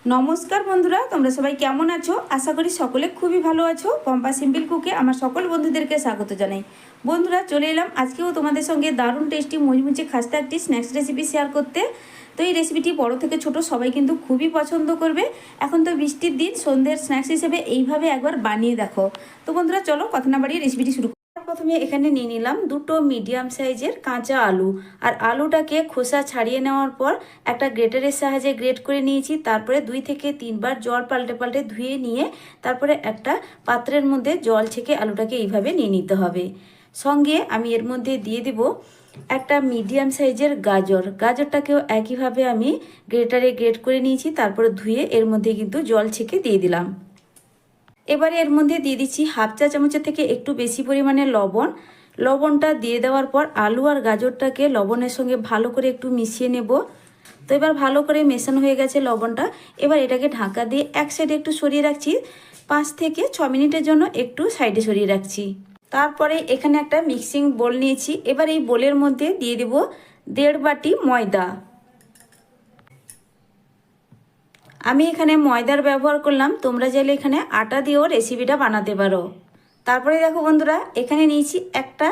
নমস্কার বন্ধুরা, তোমরা সবাই কেমন আছো? আশা করি সকলে খুবই ভালো আছো। পম্পা সিম্পল কুকে আমার সকল বন্ধুদেরকে স্বাগত জানাই। বন্ধুরা, চলে এলাম আজকেও তোমাদের সঙ্গে দারুণ টেস্টি মুচমুচে খাস্তা একটি স্ন্যাক্স রেসিপি শেয়ার করতে। তো এই রেসিপিটি বড় থেকে ছোট সবাই কিন্তু খুবই পছন্দ করবে। এখন তো বৃষ্টির দিন, সন্ধ্যের স্ন্যাক্স হিসেবে এইভাবে একবার বানিয়ে দেখো। তো বন্ধুরা, চলো কথা না বাড়িয়ে রেসিপিটি শুরু। প্রথমে এখানে নিয়ে নিলাম দুটো মিডিয়াম সাইজের কাঁচা আলু। আর আলুটাকে খোসা ছাড়িয়ে নেওয়ার পর একটা গ্রেটারের সাহায্যে গ্রেট করে নিয়েছি। তারপরে 2 থেকে 3 বার জল পাল্টে পাল্টে ধুয়ে নিয়ে তারপরে একটা পাত্রের মধ্যে জল ছেঁকে আলুটাকে এইভাবে নিয়ে নিতে হবে। সঙ্গে আমি এর মধ্যে দিয়ে দেব একটা মিডিয়াম সাইজের গাজরটাকেও একইভাবে আমি গ্রেটারে গ্রেট করে নিয়েছি। তারপরে ধুয়ে এর মধ্যে কিন্তু জল ছেঁকে দিয়ে দিলাম। এবারে এর মধ্যে দিয়ে দিচ্ছি হাফ চা চামচের থেকে একটু বেশি পরিমাণে লবণটা দিয়ে দেওয়ার পর আলু আর গাজরটাকে লবণের সঙ্গে ভালো করে একটু মিশিয়ে নেব। তো এবার ভালো করে মেশানো হয়ে গেছে লবণটা। এবার এটাকে ঢাকা দিয়ে এক সাইডে একটু সরিয়ে রাখছি। 5 থেকে 6 মিনিটের জন্য একটু সাইডে সরিয়ে রাখছি। তারপরে এখানে একটা মিক্সিং বোল নিয়েছি। এবার এই বোলের মধ্যে দিয়ে দেব 1.5 বাটি ময়দা। আমি এখানে ময়দার ব্যবহার করলাম, তোমরা চাইলে এখানে আটা দিয়েও রেসিপিটা বানাতে পারো। তারপরে দেখো বন্ধুরা, এখানে নিয়েছি একটা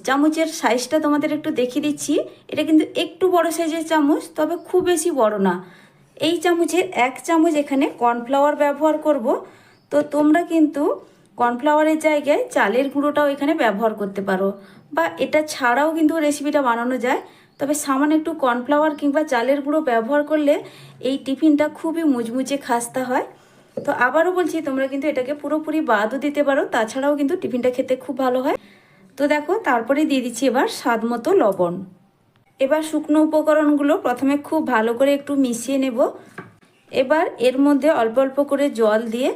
চামচের সাইজটা তোমাদের একটু দেখিয়ে দিচ্ছি। এটা কিন্তু একটু বড় সাইজের চামচ, তবে খুব বেশি বড় না। এই চামচের 1 চামচ এখানে কর্নফ্লাওয়ার ব্যবহার করব। তো তোমরা কিন্তু কর্নফ্লাওয়ারের জায়গায় চালের গুঁড়োটাও এখানে ব্যবহার করতে পারো, বা এটা ছাড়াও কিন্তু রেসিপিটা বানানো যায়। তবে সামান্য একটু কর্নফ্লাওয়ার কিংবা চালের গুঁড়ো ব্যবহার করলে এই টিফিনটা খুবই মুচমুচে খাস্তা হয়। তো আবারও বলছি, তোমরা কিন্তু এটাকে পুরোপুরি বাদও দিতে পারো, তাছাড়াও কিন্তু টিফিনটা খেতে খুব ভালো হয়। তো দেখো, তারপরে দিয়ে দিচ্ছি এবার স্বাদ মতো লবণ। এবার শুকনো উপকরণগুলো প্রথমে খুব ভালো করে একটু মিশিয়ে নেব। এবার এর মধ্যে অল্প অল্প করে জল দিয়ে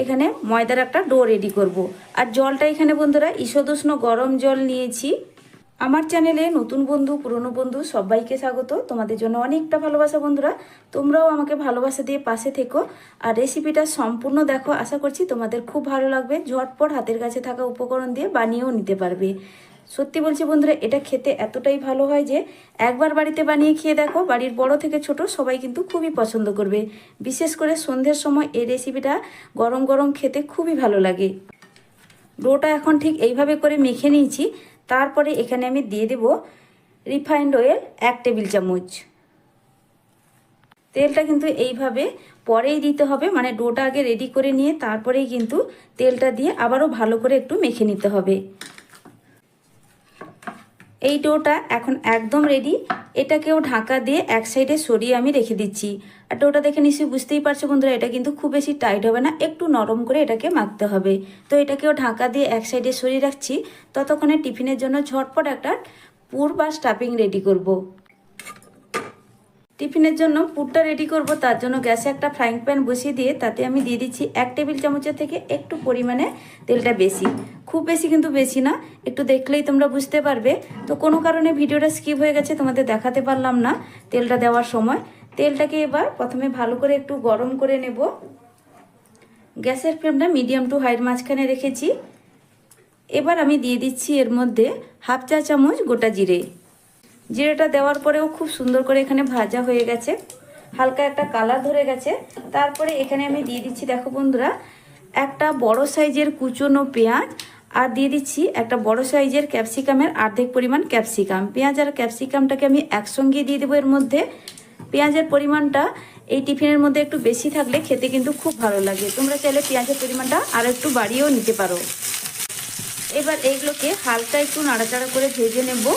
এখানে ময়দার একটা ডো রেডি করব। আর জলটা এখানে বন্ধুরা ঈষদুষ্ণ গরম জল নিয়েছি। আমার চ্যানেলে নতুন বন্ধু পুরনো বন্ধু সবাইকে স্বাগত। তোমাদের জন্য অনেকটা ভালোবাসা বন্ধুরা, তোমরাও আমাকে ভালোবাসা দিয়ে পাশে থেকো আর রেসিপিটা সম্পূর্ণ দেখো। আশা করছি তোমাদের খুব ভালো লাগবে। ঝটপট হাতের কাছে থাকা উপকরণ দিয়ে বানিয়েও নিতে পারবে। সত্যি বলছি বন্ধুরা, এটা খেতে এতটাই ভালো হয় যে একবার বাড়িতে বানিয়ে খেয়ে দেখো, বাড়ির বড় থেকে ছোট সবাই কিন্তু খুবই পছন্দ করবে। বিশেষ করে সন্ধ্যের সময় এই রেসিপিটা গরম গরম খেতে খুবই ভালো লাগে। ডোটা এখন ঠিক এইভাবে করে মেখে নিয়েছি। তারপরে এখানে আমি দিয়ে দেব রিফাইন্ড অয়েল 1 টেবিল চামচ। তেলটা কিন্তু এইভাবে পরেই দিতে হবে, মানে ডোটা আগে রেডি করে নিয়ে তারপরেই কিন্তু তেলটা দিয়ে আবারও ভালো করে একটু মেখে নিতে হবে। এই ডোটা এখন একদম রেডি। এটাকেও ঢাকা দিয়ে এক সাইডে সরিয়ে আমি রেখে দিচ্ছি। আর ডোটা দেখে নিশ্চয়ই বুঝতেই পারছো বন্ধুরা, এটা কিন্তু খুব বেশি টাইট হবে না, একটু নরম করে এটাকে মাখতে হবে। তো এটাকেও ঢাকা দিয়ে এক সাইডে সরিয়ে রাখছি। ততক্ষণে টিফিনের জন্য ঝটপট একটা পুর বা স্টাফিং রেডি করব। টিফিনের জন্য পুরটা রেডি করব, তার জন্য গ্যাসে একটা ফ্রাইং প্যান বসিয়ে দিয়ে তাতে আমি দিয়ে দিচ্ছি 1 টেবিল চামচের থেকে একটু পরিমাণে তেলটা বেশি। খুব বেশি কিন্তু বেশি না, একটু দেখলেই তোমরা বুঝতে পারবে। তো কোনো কারণে ভিডিওটা স্কিপ হয়ে গেছে, তোমাদের দেখাতে পারলাম না তেলটা দেওয়ার সময়। তেলটাকে এবার প্রথমে ভালো করে একটু গরম করে নেব। গ্যাসের ফ্লেমটা মিডিয়াম টু হাইয়ের মাঝখানে রেখেছি। এবার আমি দিয়ে দিচ্ছি এর মধ্যে হাফ চা চামচ গোটা জিরেটা দেওয়ার পরেও খুব সুন্দর করে এখানে ভাজা হয়ে গেছে, হালকা একটা কালার ধরে গেছে। তারপরে এখানে আমি দিয়ে দিচ্ছি, দেখো বন্ধুরা, একটা বড় সাইজের কুচনো পেঁয়াজ, আর দিয়ে দিচ্ছি একটা বড় সাইজের ক্যাপসিকামের অর্ধেক পরিমাণ ক্যাপসিকাম। পেঁয়াজ আর ক্যাপসিকামটাকে আমি একসঙ্গে দিয়ে দেবো এর মধ্যে। পেঁয়াজের পরিমাণটা এই টিফিনের মধ্যে একটু বেশি থাকলে খেতে কিন্তু খুব ভালো লাগে। তোমরা চাইলে পেঁয়াজের পরিমাণটা আরও একটু বাড়িয়েও নিতে পারো। এবার এইগুলোকে হালকা একটু নাড়াচাড়া করে ভেজে নেব।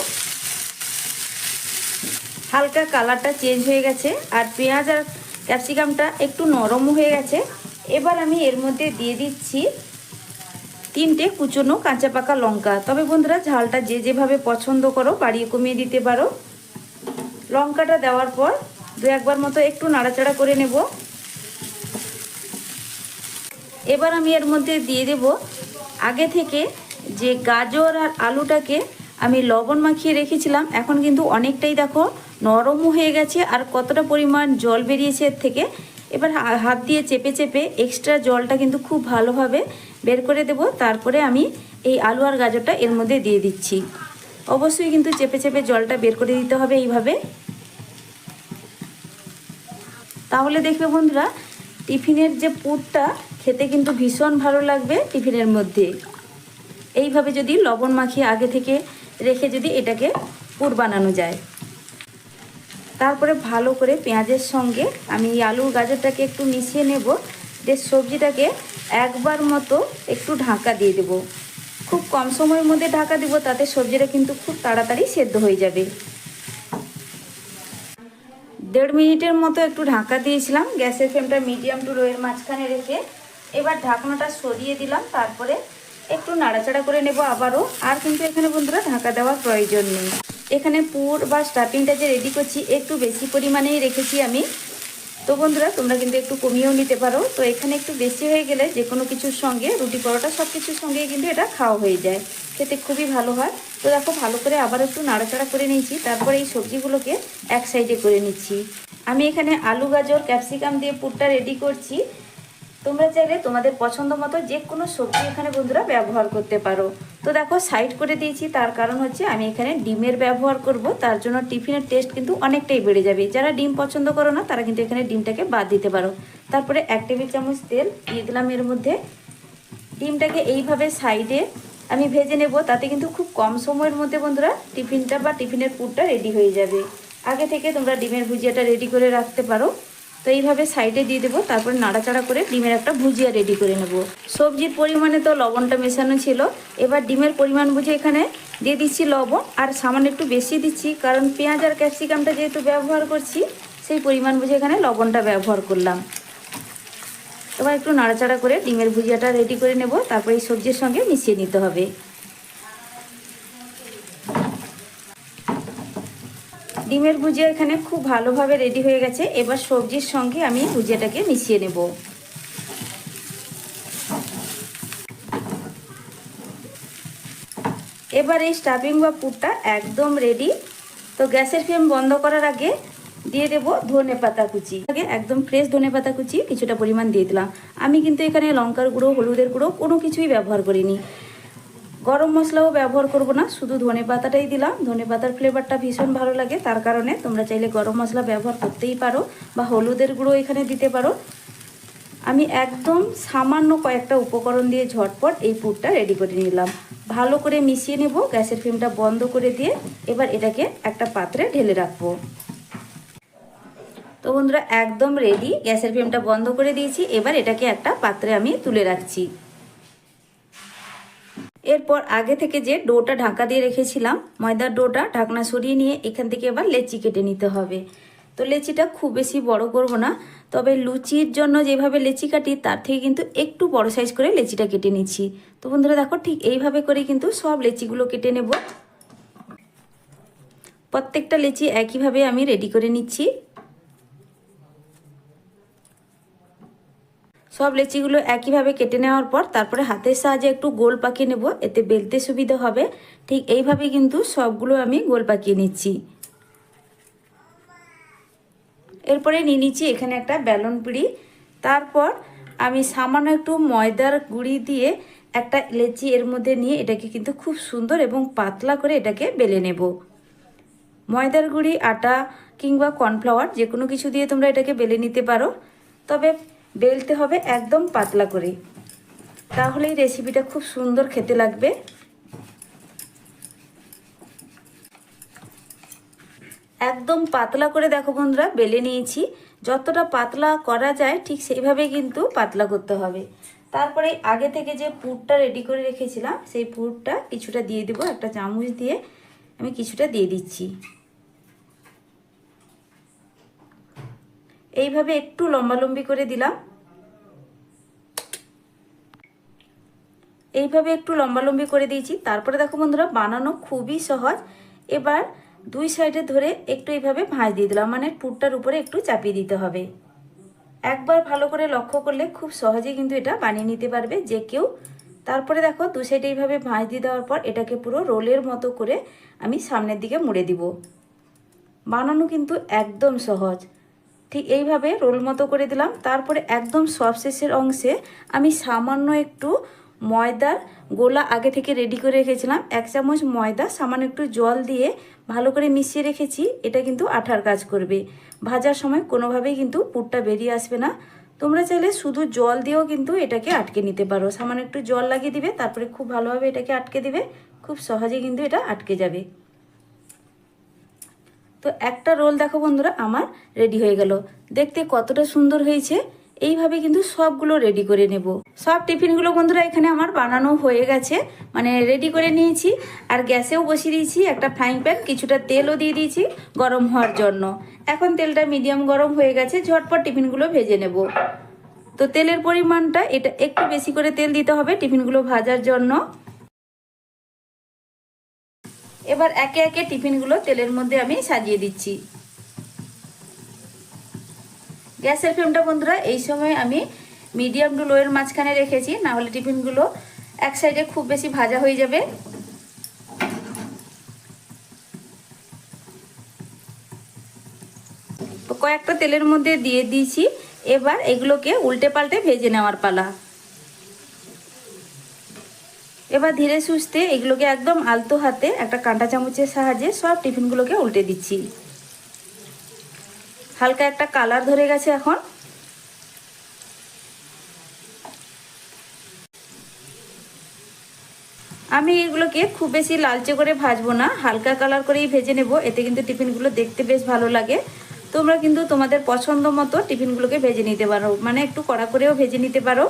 হালকা কালারটা চেঞ্জ হয়ে গেছে আর পেঁয়াজ আর ক্যাপসিকামটা একটু নরম হয়ে গেছে। এবার আমি এর মধ্যে দিয়ে দিচ্ছি 3টে কুচনো কাঁচা পাকা লঙ্কা। তবে বন্ধুরা, ঝালটা যে যেভাবে পছন্দ করো বাড়িয়ে কমিয়ে দিতে পারো। লঙ্কাটা দেওয়ার পর 2-1 মতো একটু নাড়াচাড়া করে নেব। এবার আমি এর মধ্যে দিয়ে দেব আগে থেকে যে গাজর আর আলুটাকে আমি লবণ মাখিয়ে রেখেছিলাম। এখন কিন্তু অনেকটাই দেখো নরমও হয়ে গেছে আর কতটা পরিমাণ জল বেরিয়েছে এর থেকে। এবার হাত দিয়ে চেপে চেপে এক্সট্রা জলটা কিন্তু খুব ভালোভাবে বের করে দেব। তারপরে আমি এই আলু আর গাজরটা এর মধ্যে দিয়ে দিচ্ছি। অবশ্যই কিন্তু চেপে চেপে জলটা বের করে দিতে হবে এইভাবে। তাহলে দেখবে বন্ধুরা টিফিনের যে পুরটা খেতে কিন্তু ভীষণ ভালো লাগবে টিফিনের মধ্যে। এইভাবে যদি লবণ মাখিয়ে আগে থেকে রেখে যদি এটাকে পুর বানানো যায়। তারপরে ভালো করে পেঁয়াজের সঙ্গে আমি আলু গাজরটাকে একটু মিশিয়ে নেব, যে সবজিটাকে একবার মতো একটু ঢাকা দিয়ে দেব। খুব কম সময়ের মধ্যে ঢাকা দিব, তাতে সবজিটা কিন্তু খুব তাড়াতাড়ি সেদ্ধ হয়ে যাবে। 1.5 মিনিটের মতো একটু ঢাকা দিয়েছিলাম, গ্যাসের ফ্লেমটা মিডিয়াম টু লোয়ের মাঝখানে রেখে। এবার ঢাকনাটা সরিয়ে দিলাম, তারপরে একটু নাড়াচাড়া করে নেব আবারও। আর কিন্তু এখানে বন্ধুরা ঢাকা দেওয়ার প্রয়োজন নেই। এখানে পুর বা স্টাফিংটা যে রেডি করছি একটু বেশি পরিমাণেই রেখেছি আমি। তো বন্ধুরা তোমরা কিন্তু একটু কমিয়েও নিতে পারো। তো এখানে একটু বেশি হয়ে গেলে যে কোনো কিছুর সঙ্গে, রুটি পরোটা সব কিছুর সঙ্গেই কিন্তু এটা খাওয়া হয়ে যায়, খেতে খুবই ভালো হয়। তো দেখো ভালো করে আবার একটু নাড়াচাড়া করে নিয়েছি, তারপরে এই সবজিগুলোকে এক সাইডে করে নিচ্ছি। আমি এখানে আলু গাজর ক্যাপসিকাম দিয়ে পুরটা রেডি করছি। তোমরা চাইলে তোমাদের পছন্দ মতো যে কোনো সবজি এখানে বন্ধুরা ব্যবহার করতে পারো। তো দেখো সাইড করে দিয়েছি, তার কারণ হচ্ছে আমি এখানে ডিমের ব্যবহার করব, তার জন্য টিফিনের টেস্ট কিন্তু অনেকটাই বেড়ে যাবে। যারা ডিম পছন্দ করো না তারা কিন্তু এখানে ডিমটাকে বাদ দিতে পারো। তারপরে 1 টেবিল চামচ তেল দিয়ে দিলাম এর মধ্যে। ডিমটাকে এইভাবে সাইডে আমি ভেজে নেব, তাতে কিন্তু খুব কম সময়ের মধ্যে বন্ধুরা টিফিনটা বা টিফিনের পুরটা রেডি হয়ে যাবে। আগে থেকে তোমরা ডিমের ভুজিয়াটা রেডি করে রাখতে পারো। তো এইভাবে সাইডে দিয়ে দেবো, তারপরে নাড়াচাড়া করে ডিমের একটা ভুজিয়া রেডি করে নেব। সবজির পরিমাণে তো লবণটা মেশানো ছিল, এবার ডিমের পরিমাণ বুঝে এখানে দিয়ে দিচ্ছি লবণ, আর সামান্য একটু বেশি দিচ্ছি, কারণ পেঁয়াজ আর ক্যাপসিকামটা যেহেতু ব্যবহার করছি সেই পরিমাণ বুঝে এখানে লবণটা ব্যবহার করলাম। এবার একটু নাড়াচাড়া করে ডিমের ভুজিয়াটা রেডি করে নেব, তারপরে এই সবজির সঙ্গে মিশিয়ে নিতে হবে। ডিমের ভুজিয়া এখানে খুব ভালোভাবে রেডি হয়ে গেছে। এবার সবজির সঙ্গে আমি ভুজিয়াটাকে মিশিয়ে নেব। এবার এই স্টাফিং বা পুরটা একদম রেডি। তো গ্যাসের ফ্লেম বন্ধ করার আগে দিয়ে দেব ধনেপাতা কুচি। আগে একদম ফ্রেশ ধনেপাতা কুচি কিছুটা পরিমাণ দিয়ে দিলাম। আমি কিন্তু এখানে লঙ্কার গুঁড়ো, হলুদের গুঁড়ো কোনো কিছুই ব্যবহার করিনি। গরম মশলাও ব্যবহার করব না, শুধু ধনেপাতাটাই দিলাম। ধনেপাতার ফ্লেভারটা ভীষণ ভালো লাগে, তার কারণে তোমরা চাইলে গরম মশলা ব্যবহার করতেই পারো বা হলুদের গুঁড়ো এখানে দিতে পারো। আমি একদম সামান্য কয়েকটা উপকরণ দিয়ে ঝটপট এই পুরটা রেডি করে নিলাম। ভালো করে মিশিয়ে নেব, গ্যাসের ফ্লেমটা বন্ধ করে দিয়ে এবার এটাকে একটা পাত্রে ঢেলে রাখবো। তো বন্ধুরা একদম রেডি, গ্যাসের ফ্লেমটা বন্ধ করে দিয়েছি। এবার এটাকে একটা পাত্রে আমি তুলে রাখছি। এরপর আগে থেকে যে ডোটা ঢাকা দিয়ে রেখেছিলাম, ময়দার ডোটা ঢাকনা সরিয়ে নিয়ে এখান থেকে এবার লেচি কেটে নিতে হবে। তো লেচিটা খুব বেশি বড় করব না, তবে লুচির জন্য যেভাবে লেচি কাটি তার থেকে কিন্তু একটু বড় সাইজ করে লেচিটা কেটে নিচ্ছি। তো বন্ধুরা দেখো ঠিক এইভাবে করে কিন্তু সব লেচিগুলো কেটে নেব। প্রত্যেকটা লেচি একইভাবে আমি রেডি করে নিচ্ছি। সব লেচিগুলো একইভাবে কেটে নেওয়ার পর তারপরে হাতের সাহায্যে একটু গোল পাকিয়ে নেব, এতে বেলতে সুবিধা হবে। ঠিক এইভাবে কিন্তু সবগুলো আমি গোল পাকিয়ে নিচ্ছি। এরপরে নিয়ে নিচ্ছি এখানে একটা বেলুন পিঁড়ি। তারপর আমি সামান্য একটু ময়দার গুঁড়ি দিয়ে একটা লেচি এর মধ্যে নিয়ে এটাকে কিন্তু খুব সুন্দর এবং পাতলা করে এটাকে বেলে নেব। ময়দার গুঁড়ি, আটা কিংবা কর্নফ্লাওয়ার যে কোনো কিছু দিয়ে তোমরা এটাকে বেলে নিতে পারো, তবে বেলতে হবে একদম পাতলা করে, তাহলে এই রেসিপিটা খুব সুন্দর খেতে লাগবে। একদম পাতলা করে দেখো বন্ধুরা বেলে নিয়েছি। যতটা পাতলা করা যায় ঠিক সেইভাবে কিন্তু পাতলা করতে হবে। তারপরে আগে থেকে যে পুরটা রেডি করে রেখেছিলাম সেই পুরটা কিছুটা দিয়ে দেবো, একটা চামচ দিয়ে আমি কিছুটা দিয়ে দিচ্ছি। এইভাবে একটু লম্বালম্বি করে দিলাম। এইভাবে একটু লম্বালম্বি করে দিয়েছি। তারপরে দেখো বন্ধুরা বানানো খুবই সহজ। এবার দুই সাইডে ধরে একটু এইভাবে ভাঁজ দিয়ে দিলাম, মানে পুরটার উপরে একটু চাপিয়ে দিতে হবে। একবার ভালো করে লক্ষ্য করলে খুব সহজেই কিন্তু এটা বানিয়ে নিতে পারবে যে কেউ। তারপরে দেখো দু সাইডে এইভাবে ভাঁজ দিয়ে দেওয়ার পর এটাকে পুরো রোলের মতো করে আমি সামনের দিকে মুড়ে দিব। বানানো কিন্তু একদম সহজ। ঠিক এইভাবে রোল মতো করে দিলাম। তারপরে একদম সবশেষের অংশে আমি সামান্য একটু ময়দার গোলা আগে থেকে রেডি করে রেখেছিলাম। 1 চামচ ময়দা সামান্য একটু জল দিয়ে ভালো করে মিশিয়ে রেখেছি। এটা কিন্তু আঠার কাজ করবে। ভাজার সময় কোনোভাবেই কিন্তু পুরটা বেরিয়ে আসবে না। তোমরা চাইলে শুধু জল দিয়েও কিন্তু এটাকে আটকে নিতে পারো। সামান্য একটু জল লাগিয়ে দিবে, তারপরে খুব ভালোভাবে এটাকে আটকে দিবে, খুব সহজে কিন্তু এটা আটকে যাবে। তো একটা রোল দেখো বন্ধুরা আমার রেডি হয়ে গেল। দেখতে কতটা সুন্দর হয়েছে। এইভাবে কিন্তু সবগুলো রেডি করে নেব। সব টিফিনগুলো বন্ধুরা এখানে আমার বানানো হয়ে গেছে, মানে রেডি করে নিয়েছি। আর গ্যাসেও বসিয়ে দিয়েছি একটা ফ্রাইং প্যান, কিছুটা তেলও দিয়ে দিয়েছি গরম হওয়ার জন্য। এখন তেলটা মিডিয়াম গরম হয়ে গেছে, ঝটপট টিফিনগুলো ভেজে নেব। তো তেলের পরিমাণটা এটা একটু বেশি করে তেল দিতে হবে টিফিনগুলো ভাজার জন্য। এবার একে একে টিফিনগুলো তেলের মধ্যে আমি সাজিয়ে দিচ্ছি। গ্যাসের ফ্লেমটা বন্ধুরা এই সময় আমি মিডিয়াম টু লোয়ের মাঝখানে রেখেছি, না হলে টিফিনগুলো এক সাইডে খুব বেশি ভাজা হয়ে যাবে। তো কয়েকটা তেলের মধ্যে দিয়ে দিয়েছি। এবার এগুলোকে উল্টে পাল্টে ভেজে নেওয়ার পালা। এবার ধীরে সুস্থে এগুলোকে একদম আলতো হাতে একটা কাঁটা চামচের সাহায্যে সব টিফিনগুলোকে উল্টে দিচ্ছি। হালকা একটা কালার ধরে গেছে এখন। আমি এগুলোকে খুব বেশি লালচে করে ভাজবো না, হালকা কালার করেই ভেজে নেব। এতে কিন্তু টিফিনগুলো দেখতে বেশ ভালো লাগে। তোমরা কিন্তু তোমাদের পছন্দ মতো টিফিনগুলোকে ভেজে নিতে পারো, মানে একটু কড়া করেও ভেজে নিতে পারো।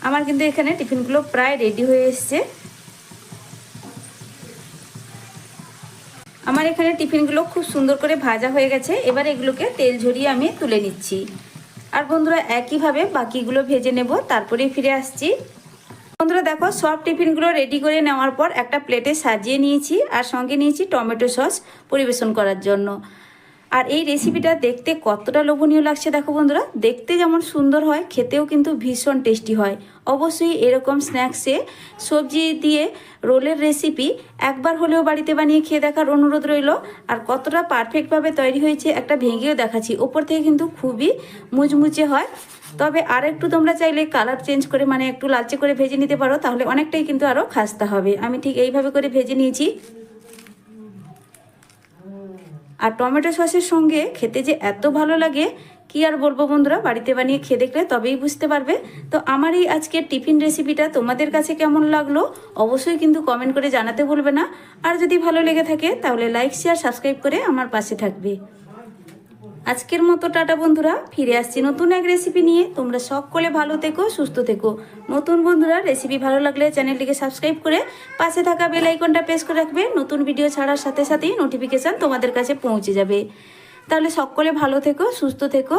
আমার কিন্তু এখানে টিফিনগুলো প্রায় রেডি হয়ে এসছে। আমার এখানে টিফিনগুলো খুব সুন্দর করে ভাজা হয়ে গেছে। এবার এগুলোকে তেল ঝরিয়ে আমি তুলে নিচ্ছি। আর বন্ধুরা একইভাবে বাকিগুলো ভেজে নেব, তারপরেই ফিরে আসছি। বন্ধুরা দেখো সব টিফিনগুলো রেডি করে নেওয়ার পর একটা প্লেটে সাজিয়ে নিয়েছি, আর সঙ্গে নিয়েছি টমেটো সস পরিবেশন করার জন্য। আর এই রেসিপিটা দেখতে কতটা লোভনীয় লাগছে দেখো বন্ধুরা। দেখতে যেমন সুন্দর হয়, খেতেও কিন্তু ভীষণ টেস্টি হয়। অবশ্যই এরকম স্ন্যাক্সে সবজি দিয়ে রোলের রেসিপি একবার হলেও বাড়িতে বানিয়ে খেয়ে দেখার অনুরোধ রইল। আর কতটা পারফেক্টভাবে তৈরি হয়েছে একটা ভেঙেও দেখাচ্ছি। ওপর থেকে কিন্তু খুবই মুচমুচে হয়। তবে আর একটু তোমরা চাইলে কালার চেঞ্জ করে, মানে একটু লালচে করে ভেজে নিতে পারো, তাহলে অনেকটাই কিন্তু আরও খাস্তা হবে। আমি ঠিক এইভাবে করে ভেজে নিয়েছি। আর টমেটো সসের সঙ্গে খেতে যে এত ভালো লাগে কি আর বলবো বন্ধুরা, বাড়িতে বানিয়ে খেয়ে দেখলে তবেই বুঝতে পারবে। তো আমার এই আজকের টিফিন রেসিপিটা তোমাদের কাছে কেমন লাগলো অবশ্যই কিন্তু কমেন্ট করে জানাতে ভুলবে না। আর যদি ভালো লেগে থাকে তাহলে লাইক শেয়ার সাবস্ক্রাইব করে আমার পাশে থাকবে। আজকের মতো টাটা বন্ধুরা, ফিরে আসছি নতুন এক রেসিপি নিয়ে। তোমরা সকলে ভালো থেকো, সুস্থ থেকো। নতুন বন্ধুরা রেসিপি ভালো লাগলে চ্যানেলটিকে সাবস্ক্রাইব করে পাশে থাকা বেল আইকনটা প্রেস করে রাখবে। নতুন ভিডিও ছাড়ার সাথে সাথেই নোটিফিকেশান তোমাদের কাছে পৌঁছে যাবে। তাহলে সকলে ভালো থেকো, সুস্থ থেকো।